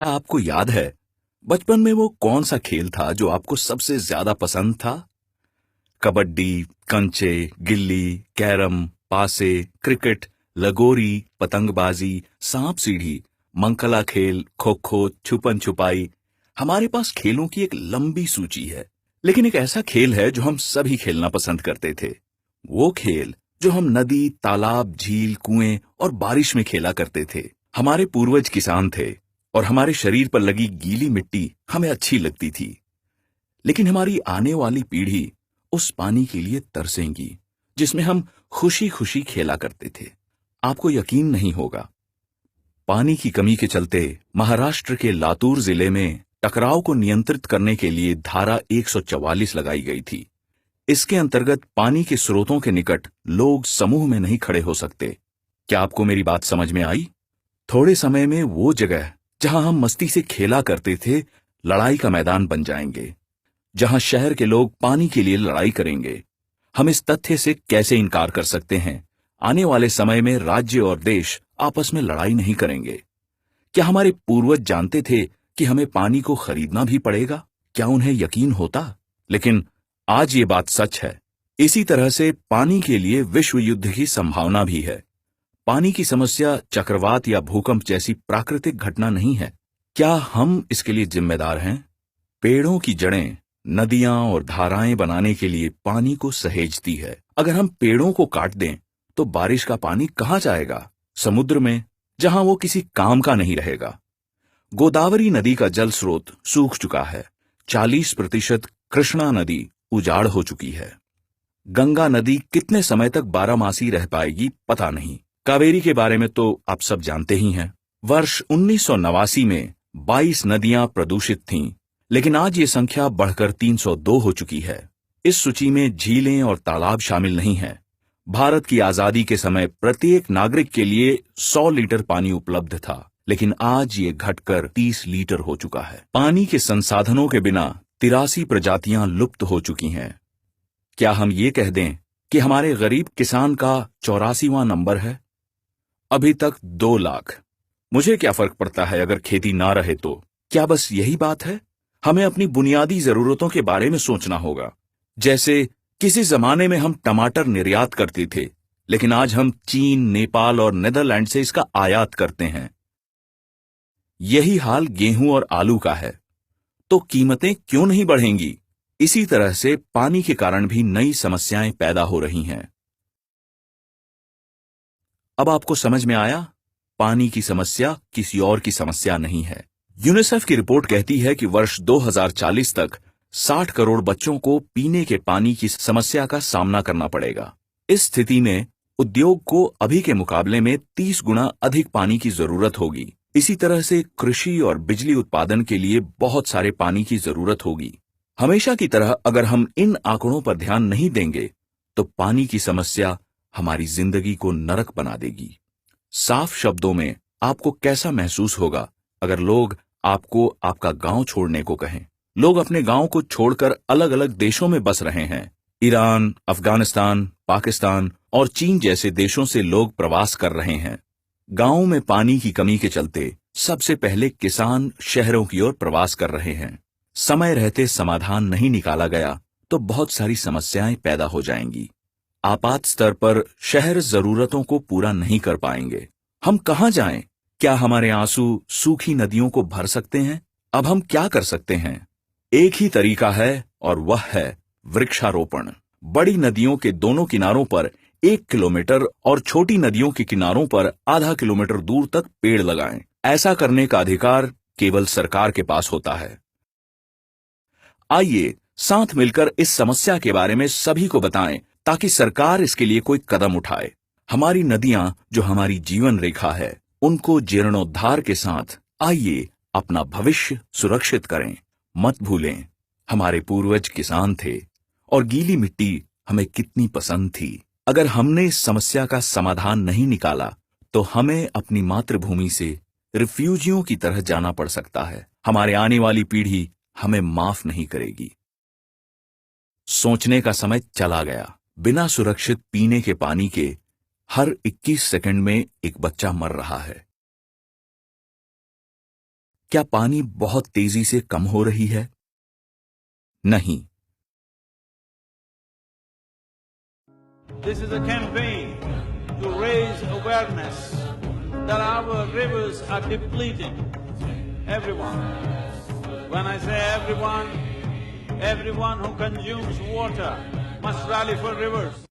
आपको याद है बचपन में वो कौन सा खेल था जो आपको सबसे ज्यादा पसंद था? कबड्डी, कंचे, गिल्ली, कैरम, पासे, क्रिकेट, लगोरी, पतंगबाजी, सांप सीढ़ी, मंकला खेल, खो खो, छुपन छुपाई। हमारे पास खेलों की एक लंबी सूची है, लेकिन एक ऐसा खेल है जो हम सभी खेलना पसंद करते थे। वो खेल जो हम नदी, तालाब, झील, कुएं और बारिश में खेला करते थे। हमारे पूर्वज किसान थे और हमारे शरीर पर लगी गीली मिट्टी हमें अच्छी लगती थी। लेकिन हमारी आने वाली पीढ़ी उस पानी के लिए तरसेंगी जिसमें हम खुशी खुशी खेला करते थे। आपको यकीन नहीं होगा, पानी की कमी के चलते महाराष्ट्र के लातूर जिले में टकराव को नियंत्रित करने के लिए धारा 144 लगाई गई थी। इसके अंतर्गत पानी के स्रोतों के निकट लोग समूह में नहीं खड़े हो सकते। क्या आपको मेरी बात समझ में आई? थोड़े समय में वो जगह जहां हम मस्ती से खेला करते थे लड़ाई का मैदान बन जाएंगे, जहां शहर के लोग पानी के लिए लड़ाई करेंगे। हम इस तथ्य से कैसे इनकार कर सकते हैं, आने वाले समय में राज्य और देश आपस में लड़ाई नहीं करेंगे। क्या हमारे पूर्वज जानते थे कि हमें पानी को खरीदना भी पड़ेगा? क्या उन्हें यकीन होता? लेकिन आज ये बात सच है। इसी तरह से पानी के लिए विश्व युद्ध की संभावना भी है। पानी की समस्या चक्रवात या भूकंप जैसी प्राकृतिक घटना नहीं है। क्या हम इसके लिए जिम्मेदार हैं? पेड़ों की जड़ें नदियां और धाराएं बनाने के लिए पानी को सहेजती है। अगर हम पेड़ों को काट दें तो बारिश का पानी कहां जाएगा? समुद्र में, जहां वो किसी काम का नहीं रहेगा। गोदावरी नदी का जल स्रोत सूख चुका है। 40% कृष्णा नदी उजाड़ हो चुकी है। गंगा नदी कितने समय तक बारहमासी रह पाएगी पता नहीं। कावेरी के बारे में तो आप सब जानते ही हैं। वर्ष 1989 में 22 नदियां प्रदूषित थीं, लेकिन आज ये संख्या बढ़कर 302 हो चुकी है। इस सूची में झीलें और तालाब शामिल नहीं हैं। भारत की आजादी के समय प्रत्येक नागरिक के लिए 100 लीटर पानी उपलब्ध था, लेकिन आज ये घटकर 30 लीटर हो चुका है। पानी के संसाधनों के बिना 83 प्रजातियां लुप्त हो चुकी हैं। क्या हम ये कह दें कि हमारे गरीब किसान का 84वां नंबर है? अभी तक 2 लाख। मुझे क्या फर्क पड़ता है अगर खेती ना रहे तो? क्या बस यही बात है? हमें अपनी बुनियादी जरूरतों के बारे में सोचना होगा। जैसे किसी जमाने में हम टमाटर निर्यात करते थे, लेकिन आज हम चीन, नेपाल और नीदरलैंड से इसका आयात करते हैं। यही हाल गेहूं और आलू का है। तो कीमतें क्यों नहीं बढ़ेंगी? इसी तरह से पानी के कारण भी नई समस्याएं पैदा हो रही हैं। अब आपको समझ में आया, पानी की समस्या किसी और की समस्या नहीं है। यूनिसेफ की रिपोर्ट कहती है कि वर्ष 2040 तक 60 करोड़ बच्चों को पीने के पानी की समस्या का सामना करना पड़ेगा। इस स्थिति में उद्योग को अभी के मुकाबले में 30 गुना अधिक पानी की जरूरत होगी। इसी तरह से कृषि और बिजली उत्पादन के लिए बहुत सारे पानी की जरूरत होगी। हमेशा की तरह अगर हम इन आंकड़ों पर ध्यान नहीं देंगे तो पानी की समस्या हमारी जिंदगी को नरक बना देगी। साफ शब्दों में आपको कैसा महसूस होगा अगर लोग आपको आपका गांव छोड़ने को कहें? लोग अपने गांव को छोड़कर अलग अलग देशों में बस रहे हैं। ईरान, अफगानिस्तान, पाकिस्तान और चीन जैसे देशों से लोग प्रवास कर रहे हैं। गांवों में पानी की कमी के चलते सबसे पहले किसान शहरों की ओर प्रवास कर रहे हैं। समय रहते समाधान नहीं निकाला गया तो बहुत सारी समस्याएं पैदा हो जाएंगी। आपात स्तर पर शहर जरूरतों को पूरा नहीं कर पाएंगे। हम कहां जाएं? क्या हमारे आंसू सूखी नदियों को भर सकते हैं? अब हम क्या कर सकते हैं? एक ही तरीका है और वह है वृक्षारोपण। बड़ी नदियों के दोनों किनारों पर 1 किलोमीटर और छोटी नदियों के किनारों पर आधा किलोमीटर दूर तक पेड़ लगाएं। ऐसा करने का अधिकार केवल सरकार के पास होता है। आइए साथ मिलकर इस समस्या के बारे में सभी को बताएं ताकि सरकार इसके लिए कोई कदम उठाए। हमारी नदियां जो हमारी जीवन रेखा है, उनको जीर्णोद्धार के साथ आइए अपना भविष्य सुरक्षित करें। मत भूलें, हमारे पूर्वज किसान थे और गीली मिट्टी हमें कितनी पसंद थी। अगर हमने इस समस्या का समाधान नहीं निकाला तो हमें अपनी मातृभूमि से रिफ्यूजियों की तरह जाना पड़ सकता है। हमारे आने वाली पीढ़ी हमें माफ नहीं करेगी। सोचने का समय चला गया। बिना सुरक्षित पीने के पानी के हर 21 सेकंड में एक बच्चा मर रहा है। क्या पानी बहुत तेजी से कम हो रही है? नहीं। This is a campaign to raise awareness that our rivers are depleting. Everyone. When I say everyone who consumes water must rally for rivers.